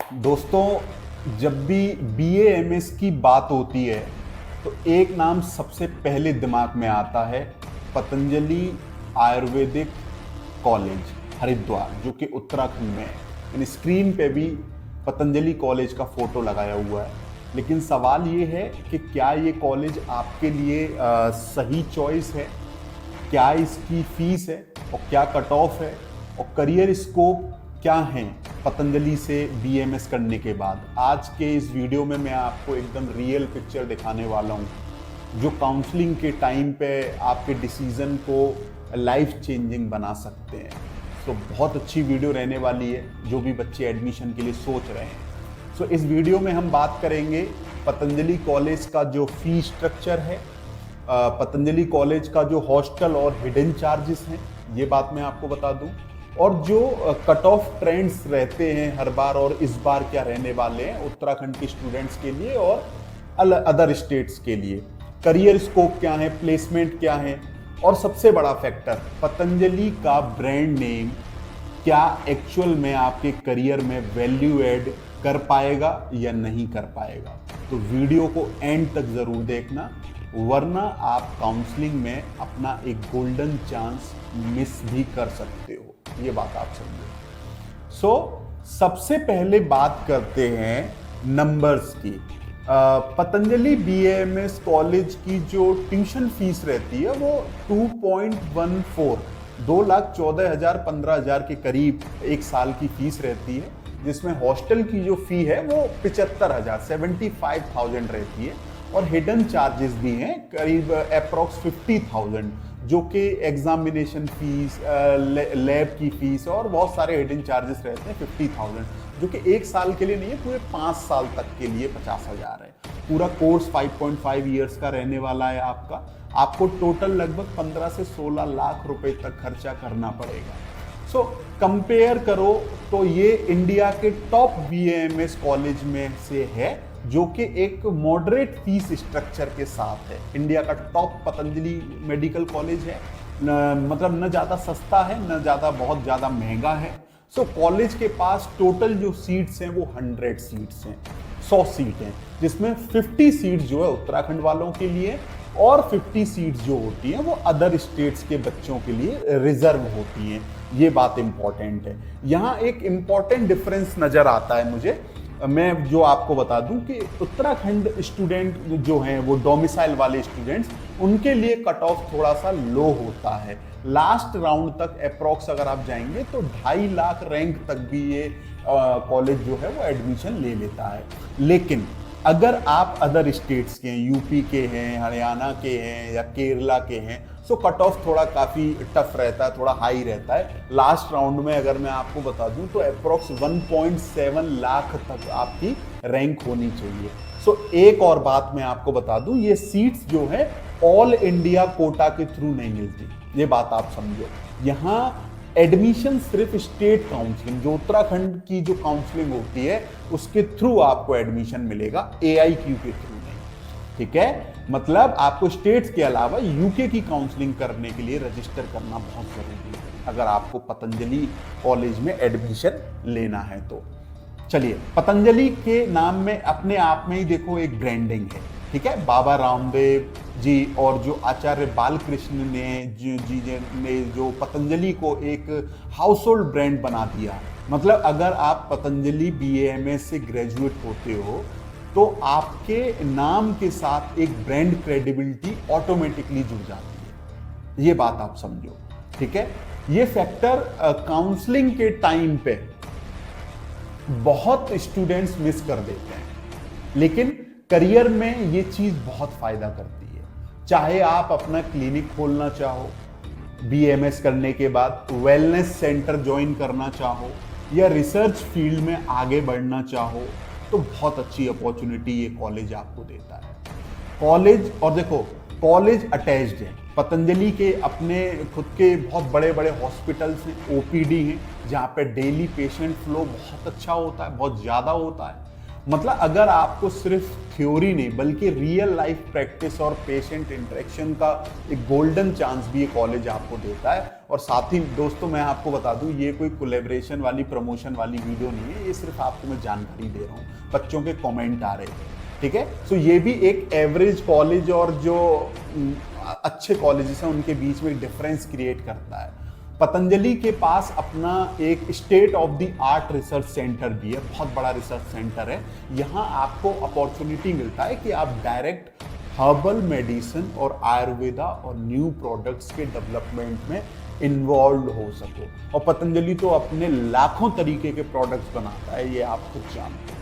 दोस्तों, जब भी BA MS की बात होती है तो एक नाम सबसे पहले दिमाग में आता है, पतंजलि आयुर्वेदिक कॉलेज हरिद्वार, जो कि उत्तराखंड में है। यानी स्क्रीन पे भी पतंजलि कॉलेज का फोटो लगाया हुआ है। लेकिन सवाल ये है कि क्या ये कॉलेज आपके लिए सही चॉइस है, क्या इसकी फीस है और क्या कट ऑफ है और करियर स्कोप क्या है पतंजलि से BMS करने के बाद। आज के इस वीडियो में मैं आपको एकदम रियल पिक्चर दिखाने वाला हूँ, जो काउंसलिंग के टाइम पे आपके डिसीजन को लाइफ चेंजिंग बना सकते हैं। तो बहुत अच्छी वीडियो रहने वाली है जो भी बच्चे एडमिशन के लिए सोच रहे हैं। सो इस वीडियो में हम बात करेंगे पतंजलि कॉलेज का जो फी स्ट्रक्चर है, पतंजलि कॉलेज का जो हॉस्टल और हिडन चार्जेस हैं, ये बात मैं आपको बता दूं, और जो कट ऑफ ट्रेंड्स रहते हैं हर बार और इस बार क्या रहने वाले हैं उत्तराखंड के स्टूडेंट्स के लिए और अदर स्टेट्स के लिए। करियर स्कोप क्या है, प्लेसमेंट क्या है, और सबसे बड़ा फैक्टर पतंजलि का ब्रांड नेम क्या एक्चुअल में आपके करियर में वैल्यू ऐड कर पाएगा या नहीं कर पाएगा। तो वीडियो को एंड तक जरूर देखना, वरना आप काउंसलिंग में अपना एक गोल्डन चांस मिस भी कर सकते हो। ये बात आप समझो। सबसे पहले बात करते हैं नंबर्स की। पतंजलि BAMS कॉलेज की जो ट्यूशन फीस रहती है वो 2.14 2,14,000 15,000 के करीब एक साल की फीस रहती है, जिसमें हॉस्टल की जो फी है वो 75,000 75,000 रहती है और हिडन चार्जेस भी हैं करीब अप्रॉक्स 50,000, जो कि एग्जामिनेशन फीस, लैब की फीस और बहुत सारे हिडन चार्जेस रहते हैं 50,000, जो कि एक साल के लिए नहीं है, पूरे 5 साल तक के लिए 50,000 है। पूरा कोर्स 5.5 ईयर्स का रहने वाला है आपको टोटल लगभग 15 से 16 लाख रुपए तक खर्चा करना पड़ेगा। कंपेयर करो तो ये इंडिया के टॉप BAMS कॉलेज में से है, जो कि एक मॉडरेट फीस स्ट्रक्चर के साथ है। इंडिया का टॉप पतंजलि मेडिकल कॉलेज है, मतलब न ज़्यादा सस्ता है न ज़्यादा बहुत ज़्यादा महंगा है। कॉलेज के पास टोटल जो सीट्स हैं वो 100 सीट्स हैं, 100 सीट हैं, जिसमें 50 सीट जो है उत्तराखंड वालों के लिए और 50 सीट्स जो होती हैं वो अदर स्टेट्स के बच्चों के लिए रिजर्व होती हैं। ये बात इंपॉर्टेंट है। यहाँ एक इंपॉर्टेंट डिफरेंस नज़र आता है मुझे, मैं जो आपको बता दूं कि उत्तराखंड स्टूडेंट जो हैं वो डोमिसाइल वाले स्टूडेंट्स, उनके लिए कट ऑफ थोड़ा सा लो होता है। लास्ट राउंड तक अप्रॉक्स अगर आप जाएंगे तो 2.5 लाख रैंक तक भी ये कॉलेज जो है वो एडमिशन ले लेता है। लेकिन अगर आप अदर स्टेट्स के हैं, यूपी के हैं, हरियाणा के हैं या केरला के हैं, कट ऑफ थोड़ा काफ़ी टफ रहता है, थोड़ा हाई रहता है। लास्ट राउंड में अगर मैं आपको बता दूं तो अप्रॉक्स 1.7 लाख तक आपकी रैंक होनी चाहिए। एक और बात मैं आपको बता दूं, ये सीट्स जो है ऑल इंडिया कोटा के थ्रू नहीं मिलती, ये बात आप समझो। यहाँ एडमिशन सिर्फ स्टेट काउंसलिंग, जो उत्तराखंड की जो काउंसलिंग होती है उसके थ्रू आपको एडमिशन मिलेगा, AIQ के थ्रू नहीं। ठीक है, मतलब आपको स्टेट्स के अलावा UK की काउंसलिंग करने के लिए रजिस्टर करना बहुत जरूरी है अगर आपको पतंजलि कॉलेज में एडमिशन लेना है तो। चलिए, पतंजलि के नाम में अपने आप में ही देखो एक ब्रांडिंग है। ठीक है, बाबा रामदेव जी और जो आचार्य बालकृष्ण ने जो पतंजलि को एक हाउस होल्ड ब्रांड बना दिया। मतलब अगर आप पतंजलि BAMS से ग्रेजुएट होते हो तो आपके नाम के साथ एक ब्रांड क्रेडिबिलिटी ऑटोमेटिकली जुड़ जाती है, ये बात आप समझो। ठीक है, ये फैक्टर काउंसलिंग के टाइम पे बहुत स्टूडेंट्स मिस कर देते हैं, लेकिन करियर में ये चीज बहुत फायदा करती है। चाहे आप अपना क्लिनिक खोलना चाहो, BMS करने के बाद वेलनेस सेंटर ज्वाइन करना चाहो, या रिसर्च फील्ड में आगे बढ़ना चाहो, तो बहुत अच्छी अपॉर्चुनिटी ये कॉलेज आपको देता है। कॉलेज, और देखो कॉलेज अटैच्ड है, पतंजलि के अपने खुद के बहुत बड़े बड़े हॉस्पिटल्स हैं, OPD हैं, जहाँ पे डेली पेशेंट फ्लो बहुत अच्छा होता है, बहुत ज़्यादा होता है। मतलब अगर आपको सिर्फ थ्योरी नहीं बल्कि रियल लाइफ प्रैक्टिस और पेशेंट इंटरेक्शन का एक गोल्डन चांस भी ये कॉलेज आपको देता है। और साथ ही दोस्तों मैं आपको बता दूं, ये कोई कोलैबोरेशन वाली प्रमोशन वाली वीडियो नहीं है, ये सिर्फ आपको मैं जानकारी दे रहा हूँ, बच्चों के कमेंट आ रहे हैं, ठीक है। सो ये भी एक एवरेज कॉलेज और जो अच्छे कॉलेजेस हैं उनके बीच में डिफरेंस क्रिएट करता है। पतंजलि के पास अपना एक state of the art research centre भी है, बहुत बड़ा रिसर्च सेंटर है। यहाँ आपको अपॉर्चुनिटी मिलता है कि आप डायरेक्ट हर्बल मेडिसिन और आयुर्वेदा और न्यू प्रोडक्ट्स के डेवलपमेंट में इन्वॉल्व हो सको। और पतंजलि तो अपने लाखों तरीके के प्रोडक्ट्स बनाता है, ये आप खुद जानते हैं,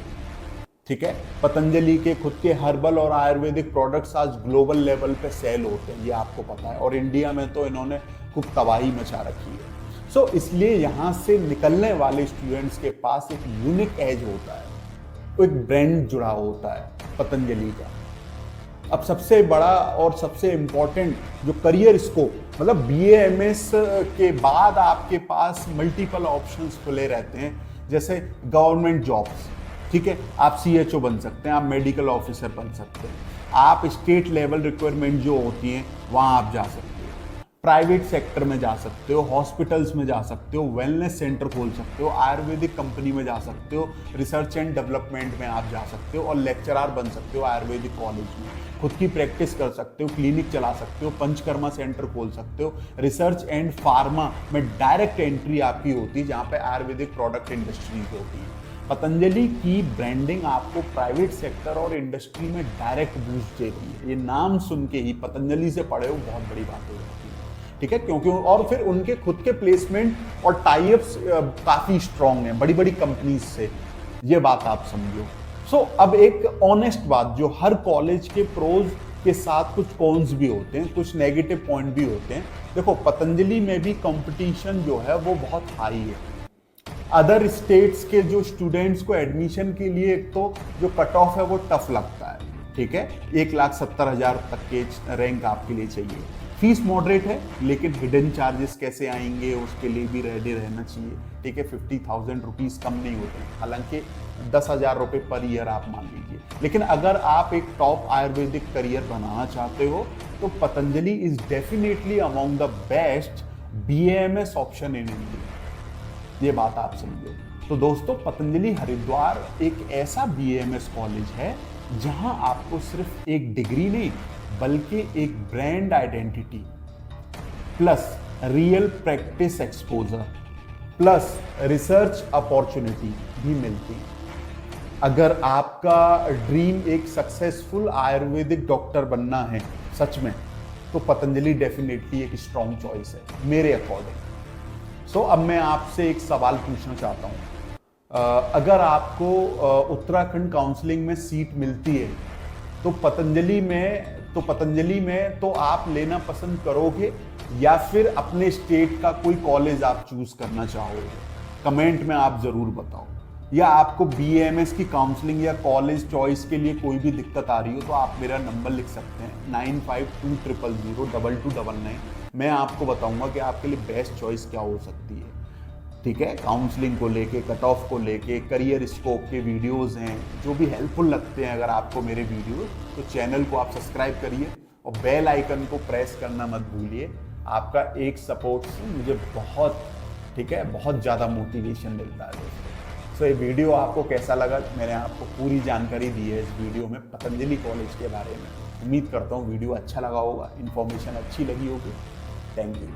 ठीक है। पतंजलि के खुद के हर्बल और आयुर्वेदिक प्रोडक्ट्स आज ग्लोबल लेवल पे सेल होते हैं, ये आपको पता है। और इंडिया में तो इन्होंने खूब तबाही मचा रखी है। सो इसलिए यहाँ से निकलने वाले स्टूडेंट्स के पास एक यूनिक एज होता है, तो एक ब्रांड जुड़ा होता है पतंजलि का। अब सबसे बड़ा और सबसे इंपॉर्टेंट जो करियर स्कोप, मतलब BA-MS के बाद आपके पास मल्टीपल ऑप्शंस खुले रहते हैं, जैसे गवर्नमेंट जॉब्स, ठीक है, आप CHO बन सकते हैं, आप मेडिकल ऑफिसर बन सकते हैं, आप स्टेट लेवल रिक्वायरमेंट जो होती हैं वहाँ आप जा सकते हो, प्राइवेट सेक्टर में जा सकते हो, हॉस्पिटल्स में जा सकते हो, वेलनेस सेंटर खोल सकते हो, आयुर्वेदिक कंपनी में जा सकते हो, रिसर्च एंड डेवलपमेंट में आप जा सकते हो और लेक्चरर बन सकते हो आयुर्वेदिक कॉलेज में, खुद की प्रैक्टिस कर सकते हो, क्लिनिक चला सकते हो, पंचकर्मा सेंटर खोल सकते हो, रिसर्च एंड फार्मा में डायरेक्ट एंट्री आपकी होती है जहाँ पे आयुर्वेदिक प्रोडक्ट इंडस्ट्रीज होती है। पतंजलि की ब्रांडिंग आपको प्राइवेट सेक्टर और इंडस्ट्री में डायरेक्ट बूस्ट देती है। ये नाम सुन के ही पतंजलि से पढ़े हो बहुत बड़ी बात हो जाती है, ठीक है, क्योंकि और फिर उनके खुद के प्लेसमेंट और टाइप्स काफी स्ट्रांग हैं बड़ी बड़ी कंपनीज से, ये बात आप समझो। सो अब एक ऑनेस्ट बात, जो हर कॉलेज के प्रोज के साथ कुछ कॉन्स भी होते हैं, कुछ नेगेटिव पॉइंट भी होते हैं। देखो पतंजलि में भी कंपटीशन जो है वो बहुत हाई है। अदर स्टेट्स के जो स्टूडेंट्स को एडमिशन के लिए एक तो जो कट ऑफ है वो टफ लगता है, ठीक है, 1,70,000 तक के रैंक आपके लिए चाहिए। फीस मॉडरेट है लेकिन हिडन चार्जेस कैसे आएंगे उसके लिए भी रेडी रहना चाहिए, ठीक है। 50,000 रुपीज़ कम नहीं होते, हालांकि 10,000 रुपये पर ईयर आप मान लीजिए। लेकिन अगर आप एक टॉप आयुर्वेदिक करियर बनाना चाहते हो तो Patanjali is definitely among the best BA-MS option in India, ये बात आप समझो। तो दोस्तों पतंजलि हरिद्वार एक ऐसा BA-MS कॉलेज है जहां आपको सिर्फ एक डिग्री नहीं बल्कि एक brand identity plus real practice exposure plus research opportunity भी मिलती है। अगर आपका ड्रीम एक सक्सेसफुल आयुर्वेदिक डॉक्टर बनना है सच में, तो पतंजलि डेफिनेटली एक स्ट्रॉन्ग चॉइस है मेरे अकॉर्डिंग। सो अब मैं आपसे एक सवाल पूछना चाहता हूँ, अगर आपको उत्तराखंड काउंसलिंग में सीट मिलती है तो पतंजलि में तो आप लेना पसंद करोगे या फिर अपने स्टेट का कोई कॉलेज आप चूज करना चाहोगे? कमेंट में आप जरूर बताओ। या आपको BA-MS की काउंसलिंग या कॉलेज चॉइस के लिए कोई भी दिक्कत आ रही हो तो आप मेरा नंबर लिख सकते हैं 9520002299। मैं आपको बताऊंगा कि आपके लिए बेस्ट चॉइस क्या हो सकती है, ठीक है। काउंसलिंग को लेके, कट ऑफ को लेके, करियर स्कोप के वीडियोस हैं जो भी हेल्पफुल लगते हैं अगर आपको मेरे वीडियो, तो चैनल को आप सब्सक्राइब करिए और बेल आइकन को प्रेस करना मत भूलिए। आपका एक सपोर्ट से मुझे बहुत, ठीक है, बहुत ज़्यादा मोटिवेशन मिलता है दोस्तों। सो ये वीडियो आपको कैसा लगा? मैंने आपको पूरी जानकारी दी है इस वीडियो में पतंजलि कॉलेज के बारे में। उम्मीद करता हूँ वीडियो अच्छा लगा होगा, इन्फॉर्मेशन अच्छी लगी होगी। Thank you.